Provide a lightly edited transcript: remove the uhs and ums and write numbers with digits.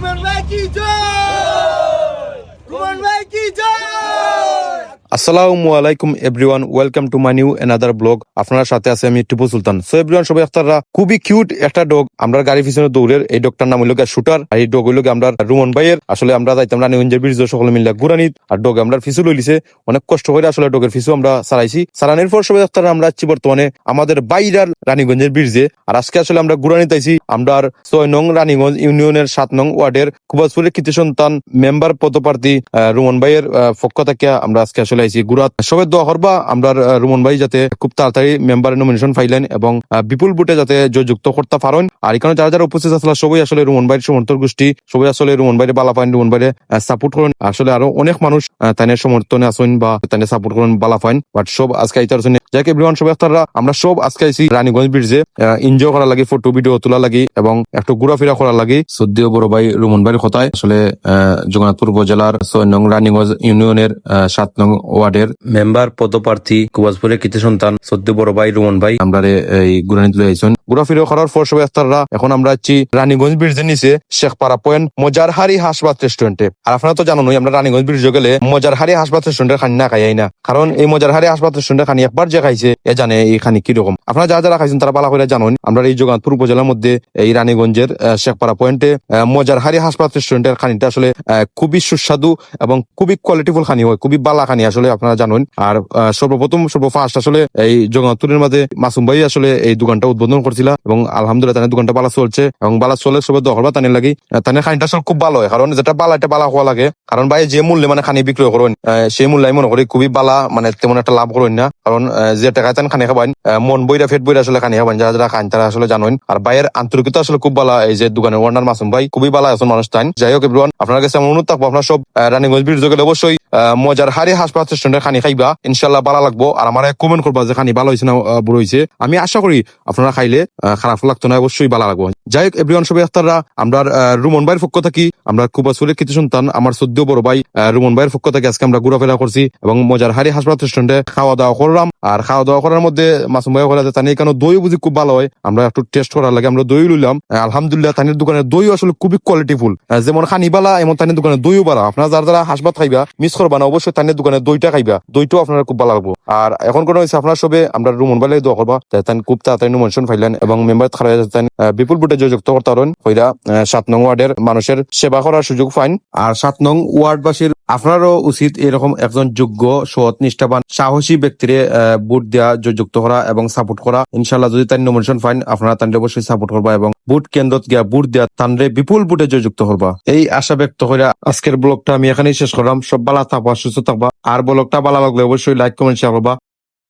রুমান ভাই কি জয়, রুমান ভাই কি জয়। আসসালামু আলাইকুম everyone, welcome to my new another blog. আপনার সাথে আছে আমি টিপু সুলতান। সো এভরিওয়ান, সবাই আপনারা খুবই কিউট একটা ডগ আমরা গাড়ি পিছনে দৌড়ের, এই ডগটার নাম হইল শুটার। আর এই ডগ হইল আমরা রুমন ভাইয়ের। আসলে আমরা যাইতাম রানীগঞ্জের ব্রিজ সকলে মিলে গুরানিত, আর ডগ আমরা ফিসু লইলিছে অনেক কষ্ট করে। আসলে ডগের ফিসু আমরা চালাইছি, চালানোর পর সবাই আপনারা আমরা আছি বর্তমানে আমাদের বাইরার রানীগঞ্জের ব্রিজে। আর আজকে আসলে আমরা গুরানিত আইছি আমরা 6 নং রানীগঞ্জ ইউনিয়নের 7 নং ওয়ার্ডের কুবাসপুরের কৃতি সন্তান মেম্বার পদপ্রার্থী রুমন ভাইয়ের পক্ষ থেকে আমরা আজকে আসলে আইছি গুরাত। সবাই দোয়া করবা আমরা রুমন ভাই যাতে খুব তাড়াতাড়ি মেম্বারের নমিনেশন ফাইলেন এবং বিপুল ভোটে যাতে জয়যুক্ত করতে পারেন। আর এখানে যারা যারা উপস্থিত আসলে সবাই আসলে রুমন ভাইয়ের সমর্থক গোষ্ঠী, সবাই আসলে রুমন ভাইয়ের বালা ফাইন, রুমন ভাইয়ের সাপোর্ট করেন। আসলে আরো অনেক মানুষ তাদের সমর্থনে আসেন বা তাদের সাপোর্ট করেন বালা ফাইন। বাট সব আজকে আইতার জন্য যাকে এভরিওয়ান সবাই আপনারা আমরা সব আজকে আইছি রানীগঞ্জ ব্রিজে এনজয় করা লাগি, ফটো ভিডিও তোলা লাগি এবং একটু ঘোরাফেরা করা লাগি। সদ্য বড় ভাই রুমন ভাইয়ের কথায় আসলে জগন্নাথপুর উপজেলার 6 নং রানীগঞ্জ ইউনিয়নের 7 নং ওয়ার্ডের মেম্বার পদপ্রার্থী কুবাসপুরের কৃতি সন্তান সদ্য বড় ভাই রুমন ভাই আমরা এই গুরানিত লই আইছেন। ঘোরাফেরা করার পর সবাই আপনারা এখন আমরা আছি রানীগঞ্জ ব্রিজের নিচে শেখপাড়া পয়েন্ট মজারহারি হাসপাত রেস্টুরেন্টে। আর আপনারা তো জানেন আমরা রানীগঞ্জ ব্রিজে গেলে মজারহারি হাসপাত রেস্টুরেন্টের খানি না খাই না, কারণ এই মজারহারি হাসপাত রেস্টুরেন্টের খানি একবার যে খাইছে এ জানে এই খানি কিরকম। আপনারা যারা যারা খাইছেন তারা ভালো করে জানেন আমরা এই জগন্নাথপুর উপজেলার মধ্যে এই রানীগঞ্জের শেখপাড়া পয়েন্টে মজারহারি হাসপাত রেস্টুরেন্টের খানিটা আসলে খুবই সুস্বাদু এবং খুবই কোয়ালিটিফুল খানি হয়, খুবই বালা খানি আসলে আপনারা জানেন। আর সর্বফার্স্ট আসলে এই জগন্নাথপুরের মধ্যে মাসুম ভাই আসলে এই দোকানটা উদ্বোধন করছিল এবং আলহামদুলিল্লাহ তাদের দোকানটা ভালো চলছে এবং ভালো চলে সবাই দখল বা তানের লাগি তাদের খানিটা আসলে খুব ভালো হয়, কারণ যেটা বালা এটা বালা হওয়া লাগে। কারণ ভাই যে মূল্যে মানে খানি বিক্রয় করেন সেই মূল্য আমি মনে করি খুবই বালা, মানে তেমন একটা লাভ করেন না। কারণ যে টাকায় তান খানি খাবেন মন বইরা ফেট বইরা আসলে খানি খাবেন, যারা যারা খান তারা আসলে জানেন। আর ভাইয়ের আন্তরিকতা আসলে খুব ভালো, এই যে দোকানের ওনার মাসুম ভাই খুবই ভালো আছে মানুষ টাইম। যাই হোক এভরিওয়ান, আপনার কাছে আমার অনুরোধ থাকবো আপনারা সব রানীগঞ্জ ব্রিজ গেলে অবশ্যই মজারহারি হাসপাতাল রেস্টুরেন্টের খানি খাইবা, ইনশাল্লাহ ভালো লাগবো। আর আমার কমেন্ট করবা যে খানি ভালো হয়েছে না বুড়ো হয়েছে। আমি আশা করি আপনারা খাইলে খারাপ লাগতো না, অবশ্যই ভালো লাগবো। যাই হোক এভরিওয়ান, সবাই আপনারা আমরা রুমন ভাইয়ের পক্ষ থাকি আমরা কুবাসপুরের কৃতি সন্তান আমার সদ্য বড় ভাই রুমন ভাইয়ের পক্ষ থেকে আজকে আমরা ঘোরাফেরা করছি এবং মজারহারি হাসপাতাল রেস্টুরেন্টে খাওয়া দাওয়া করলাম। আর খাওয়া দাওয়া করার মধ্যে মাসুম ভাই বলে তানি কেন দই বুঝি খুব ভালো হয়, আমরা একটু টেস্ট করার লাগে আমরা দই লইলাম। আলহামদুলিল্লাহ তানির দোকানের দই আসলে খুবই কোয়ালিটিফুল, যেমন খানি বালা এমন তানির দোকানের দইও বালা। আপনারা যারা যারা হাসপাতাল খাইবা মিস করবা না, অবশ্যই তানির দোকানের দইটা খাইবা, দইটাও আপনারা খুব ভালো লাগবো। আর এখন কোনো হয়েছে আপনার সবে আমরা রুমন ভাই দোয়া করবা তাই খুব তাড়াতাড়ি নমিনেশন ফাইলেন এবং মেম্বার খারাপ বিপুল ভোটে জয়যুক্ত করতে পারেন হইরা 7 নং ওয়ার্ডের মানুষের সেবা করার সুযোগ পাইন। আর 7 নং ওয়ার্ডবাসীর আপনারও উচিত এরকম একজন যোগ্য সৎ নিষ্ঠাবান সাহসী ব্যক্তিরে ভোট দেওয়া, জয়যুক্ত করা এবং সাপোর্ট করা। ইনশাল্লাহ যদি তার নমিনেশন পাইন আপনারা তাদের অবশ্যই সাপোর্ট করবা এবং ভোট কেন্দ্রত গিয়া ভোট দেওয়া তানরে বিপুল ভোটে জয়যুক্ত করবা, এই আশা ব্যক্ত করে আজকের ব্লগটা আমি এখানেই শেষ করলাম। সব ভালো থাকবা, সুস্থ থাকবা। আর ব্লগটা ভালো লাগলে অবশ্যই লাইক কমেন্ট শেয়ার করবা।